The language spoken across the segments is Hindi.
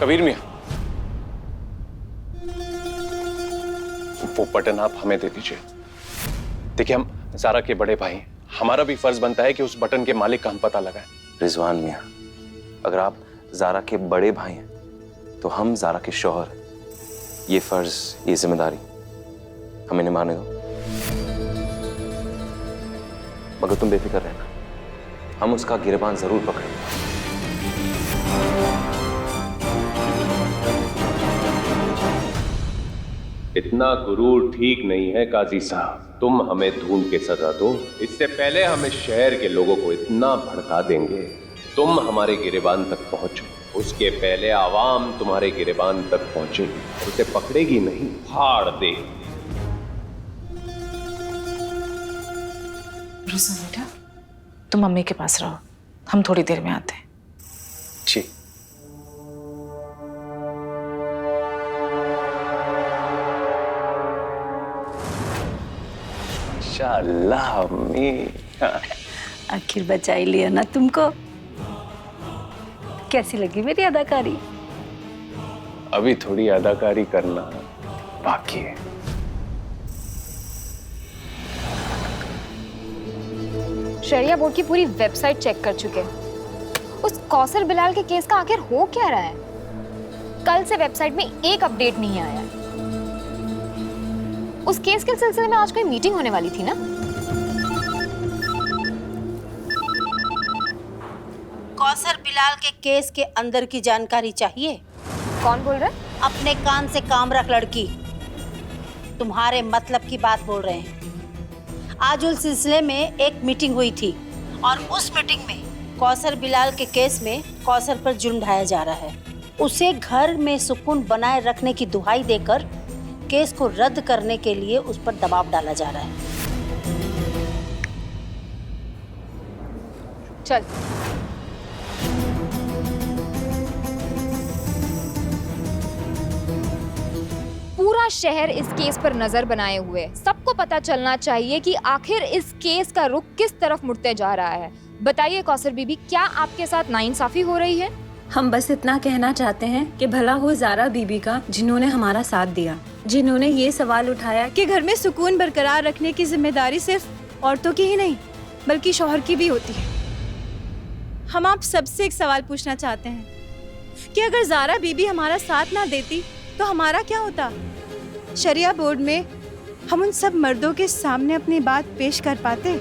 कबीर मियां, वो बटन आप हमें दे दीजिए। देखिए, हम ज़ारा के बड़े भाई, हमारा भी फर्ज बनता है कि उस बटन के मालिक का हम पता लगाएं। रिजवान मियां, अगर आप ज़ारा के बड़े भाई हैं तो हम ज़ारा के शौहर। ये फर्ज, ये जिम्मेदारी हमें निभाने दो। मगर तुम बेफिक्र रहना, हम उसका गिरबान जरूर पकड़ेंगे। इतना गुरूर ठीक नहीं है काजी साहब। तुम हमें ढूंढ के सजा दो, इससे पहले हम इस शहर के लोगों को इतना भड़का देंगे। तुम हमारे गिरेबान तक पहुंचो, उसके पहले आवाम तुम्हारे गिरेबान तक पहुंचेगी, उसे पकड़ेगी नहीं, फाड़ दे। बेटा, तुम मम्मी के पास रहो, हम थोड़ी देर में आते हैं। जी। माशाअल्लाह अम्मी, आखिर बचा ही लिया ना तुमको। कैसी लगी मेरी अदाकारी? अभी थोड़ी अदाकारी करना बाकी है। शरिया बोर्ड की पूरी वेबसाइट चेक कर चुके हैं। उस कौसर बिलाल के केस का आखिर हो क्या रहा है? कल से वेबसाइट में एक अपडेट नहीं आया है। उस केस के सिलसिले में आज कोई मीटिंग होने वाली थी ना? कौसर बिलाल के केस के अंदर की जानकारी चाहिए? कौन बोल रहा है? अपने कान से काम रख लड़की, तुम्हारे मतलब की बात बोल रहे हैं। आज उस सिलसिले में एक मीटिंग हुई थी और उस मीटिंग में कौसर बिलाल के केस में कौसर पर जुर्म ढाया जा रहा है। उसे घर में सुकून बनाए रखने की दुहाई देकर केस को रद्द करने के लिए उस पर दबाव डाला जा रहा है। चल। पूरा शहर इस केस पर नजर बनाए हुए है। सबको पता चलना चाहिए कि आखिर इस केस का रुख किस तरफ मुड़ते जा रहा है। बताइए कौसर बीबी, क्या आपके साथ नाइंसाफी हो रही है? हम बस इतना कहना चाहते हैं कि भला हो ज़ारा बीबी का, जिन्होंने हमारा साथ दिया, जिन्होंने ये सवाल उठाया कि घर में सुकून बरकरार रखने की जिम्मेदारी सिर्फ औरतों की ही नहीं बल्कि शौहर की भी होती है। हम आप सबसे एक सवाल पूछना चाहते हैं कि अगर ज़ारा बीबी हमारा साथ ना देती तो हमारा क्या होता? शरिया बोर्ड में हम उन सब मर्दों के सामने अपनी बात पेश कर पाते?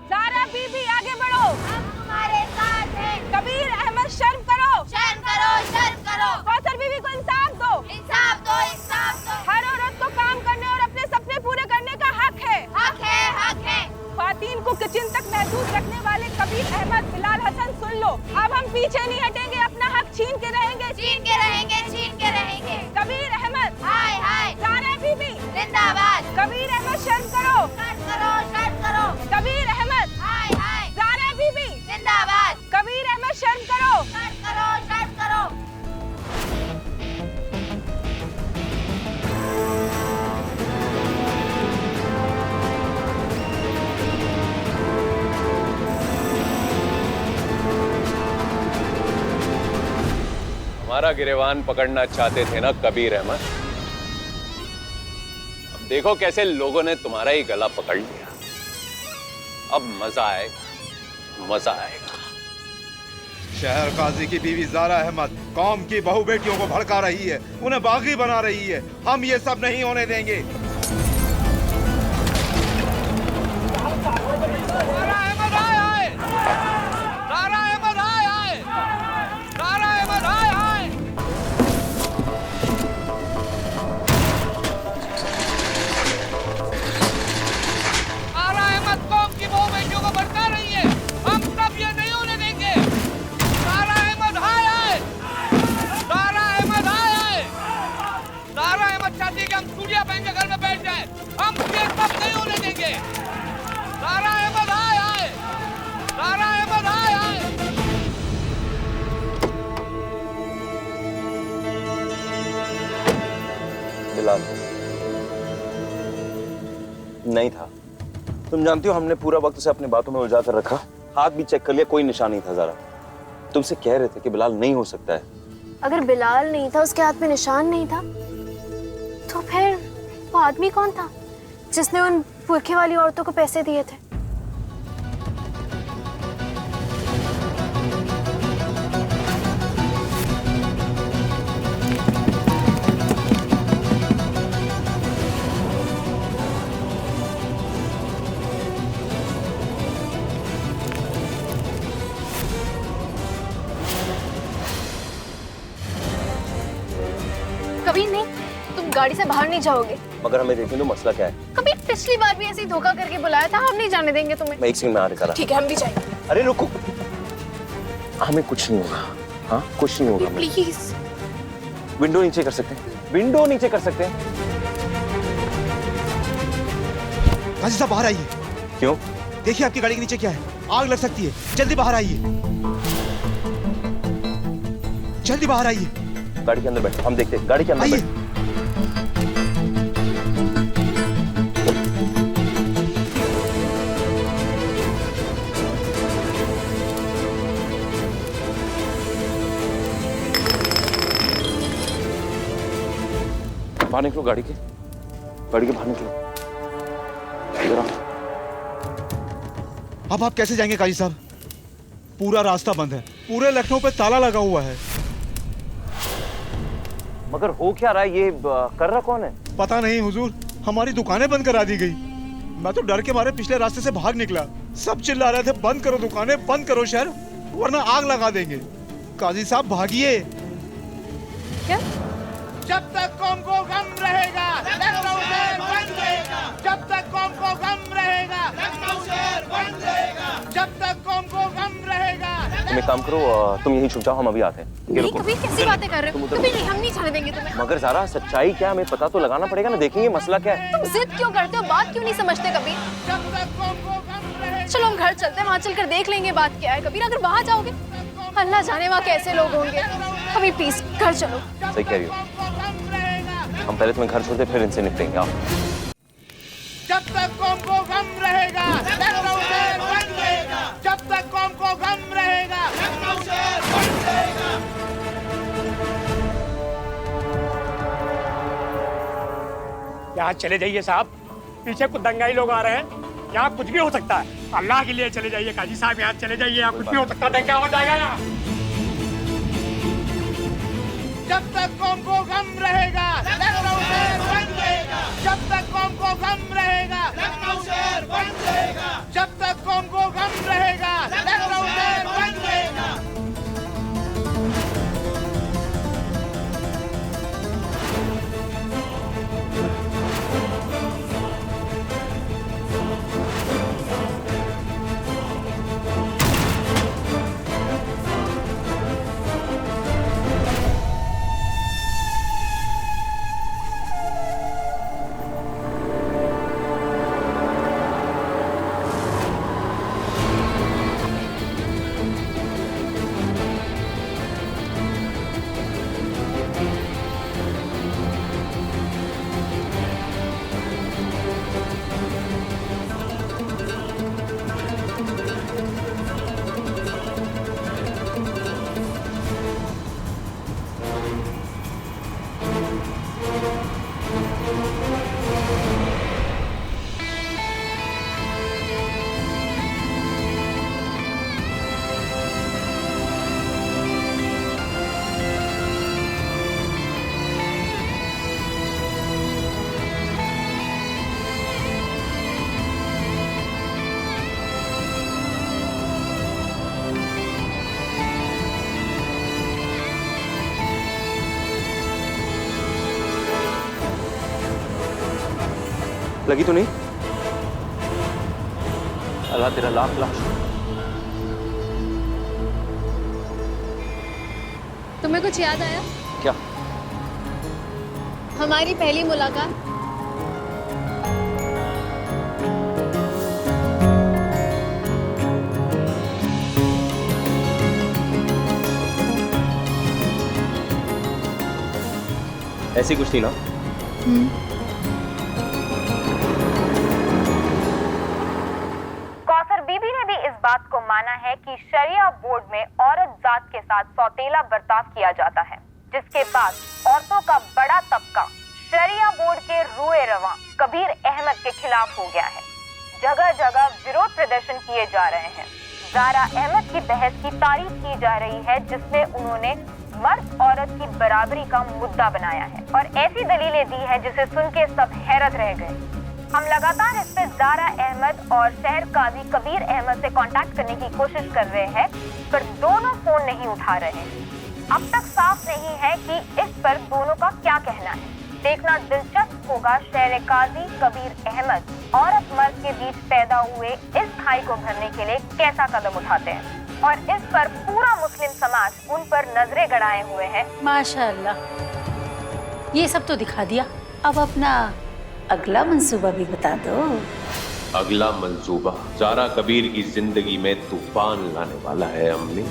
ज़ारा बीबी आगे बढ़ो, हम तुम्हारे साथ हैं। कबीर अहमद शर्म करो, शर्म करो, शर्म करो। कौसर बीबी को इंसाफ दो, इंसाफ दो, इंसाफ दो। हर औरत को काम करने और अपने सपने पूरे करने का हक है, हक है, हक है। ख्वातीन को किचन तक महदूद रखने वाले कबीर अहमद, बिलाल हसन, सुन लो, अब हम पीछे नहीं हटेंगे। अपना हक छीन के रहेंगे, छीन के रहेंगे, छीन के रहेंगे। कबीर अहमद, हाय हाय। ज़ारा बीबी जिंदाबाद। कबीर अहमद शर्म करो, शर्म करो, शर्म करो। कबीर अहमद, हाय हाय। ज़ारा बीबी जिंदाबाद। कबीर अहमद शर्म करो, शर्म करो, शर्म करो। हमारा गिरेबान पकड़ना चाहते थे ना कबीर अहमद? अब देखो कैसे लोगों ने तुम्हारा ही गला पकड़ लिया। अब मजा आएगा, मजा आएगा। शहर काजी की बीवी ज़ारा अहमद कौम की बहू बेटियों को भड़का रही है, उन्हें बागी बना रही है। हम ये सब नहीं होने देंगे। बिलाल नहीं था। तुम जानती हो हमने पूरा वक्त उसे अपनी बातों में उलझा कर रखा, हाथ भी चेक कर लिया, कोई निशान नहीं था ज़ारा। तुमसे कह रहे थे कि बिलाल नहीं हो सकता है। अगर बिलाल नहीं था, उसके हाथ में निशान नहीं था, तो फिर वो आदमी कौन था जिसने उन पुरखे वाली औरतों को पैसे दिए थे? कबीर नहीं, तुम गाड़ी से बाहर नहीं जाओगे। मगर हमें देखें तो मसला क्या है? कबीर पिछली बार भी ऐसे ही धोखा करके बुलाया था, हम नहीं जाने देंगे तुम्हें। मैं एक सेकंड में आ रहा था। ठीक है, हम भी जाएंगे। अरे रुको, हमें कुछ नहीं होगा। हाँ, कुछ नहीं होगा। प्लीज विंडो नीचे कर सकते हैं, विंडो नीचे कर सकते हैं। काजी साहब बाहर आइए। क्यों? देखिए आपकी गाड़ी के नीचे क्या है, आग लग सकती है। जल्दी बाहर आइए, जल्दी बाहर आइए। गाड़ी के अंदर बैठो, हम देखते हैं। गाड़ी के अंदर आइए। बैठो। बाहर निकलो, गाड़ी के बाहर निकलो। इधर आओ। अब आप कैसे जाएंगे काजी साहब? पूरा रास्ता बंद है, पूरे लखनऊ पे ताला लगा हुआ है। मगर हो क्या रहा है? ये कर रहा कौन है? पता नहीं हुजूर, हमारी दुकानें बंद करा दी गई। मैं तो डर के मारे पिछले रास्ते से भाग निकला। सब चिल्ला रहे थे बंद करो दुकानें, बंद करो शहर, वरना आग लगा देंगे। काजी साहब भागिए। क्या? जब तक कौम को गम रहेगा लखनऊ शहर बंद रहेगा। जब तक कौम को गम रहेगा लखनऊ शहर बंद रहेगा। जब तक कौम को गम रहेगा। तुम एक काम करो, तुम यहीं छुप जाओ, हम अभी आते हैं। ये नहीं रुको। कबीर, कैसी बातें कर रहे हो? कबीर नहीं, हम नहीं जाने देंगे तुम्हें। मगर ज़रा सच्चाई क्या, हमें पता तो लगाना पड़ेगा ना। देखेंगे मसला क्या है। तुम जिद क्यों करते हो? बात क्यों नहीं समझते कबीर? जब तक कौम को गम रहेगा। चलो हम घर चलते हैं, वहाँ चलकर देख लेंगे बात क्या है। कबीर अगर वहाँ जाओगे, अल्लाह जाने वहाँ कैसे लोग होंगे। कबीर प्लीज घर चलो। सही कह रही हो। हम पहले तुम्हें घर छोड़ते, फिर इनसे निपटेंगे। आओ। जब तक कौम को गम रहेगा लखनऊ शहर बंद रहेगा। जब तक कौम को गम रहेगा लखनऊ शहर बंद रहेगा। यहाँ चले जाइए साहब, पीछे कुछ दंगाई लोग आ रहे हैं। यहाँ कुछ भी हो सकता है, अल्लाह के लिए चले जाइए काजी साहब। यहाँ चले जाइए, यहाँ कुछ भी हो सकता है, दंगा हो जाएगा यहाँ। जब तक कौम को गम रहेगा लखनऊ शहर बंद रहेगा। जब तक कौम को गम रहेगा लखनऊ शहर बंद रहेगा। जब तक कौम को गम रहेगा लखनऊ शहर बंद रहेगा। लगी तो नहीं? अल्लाह तेरा लाख लाख। तुम्हें कुछ याद आया? क्या? हमारी पहली मुलाकात। ऐसी कुछ थी ना? कौसर बीबी ने भी इस बात को माना है है कि शरिया बोर्ड में औरत जात के साथ सौतेला बर्ताव किया जाता है, जिसके बाद औरतों का बड़ा तबका शरिया बोर्ड के रुए रवां कबीर अहमद के खिलाफ हो गया है। जगह जगह विरोध प्रदर्शन किए जा रहे हैं। ज़ारा अहमद की बहस की तारीफ की जा रही है, जिसमें उन्होंने मर्द औरत की बराबरी का मुद्दा बनाया है और ऐसी दलीलें दी है जिसे सुन के सब हैरत रह गए। हम लगातार इस पे ज़ारा अहमद और शहर काजी कबीर अहमद से कांटेक्ट करने की कोशिश कर रहे हैं, पर दोनों फोन नहीं उठा रहे हैं। अब तक साफ नहीं है कि इस पर दोनों का क्या कहना है। देखना दिलचस्प होगा शहर काजी कबीर अहमद औरत मर्द के बीच पैदा हुए इस खाई को भरने के लिए कैसा कदम उठाते हैं, और इस पर पूरा मुस्लिम समाज उन पर नजरें गड़ाए हुए है। माशाअल्लाह, ये सब तो दिखा दिया, अब अपना अगला मंसूबा भी बता दो। अगला मंसूबा ज़ारा कबीर की जिंदगी में तूफान लाने वाला है अम्मी।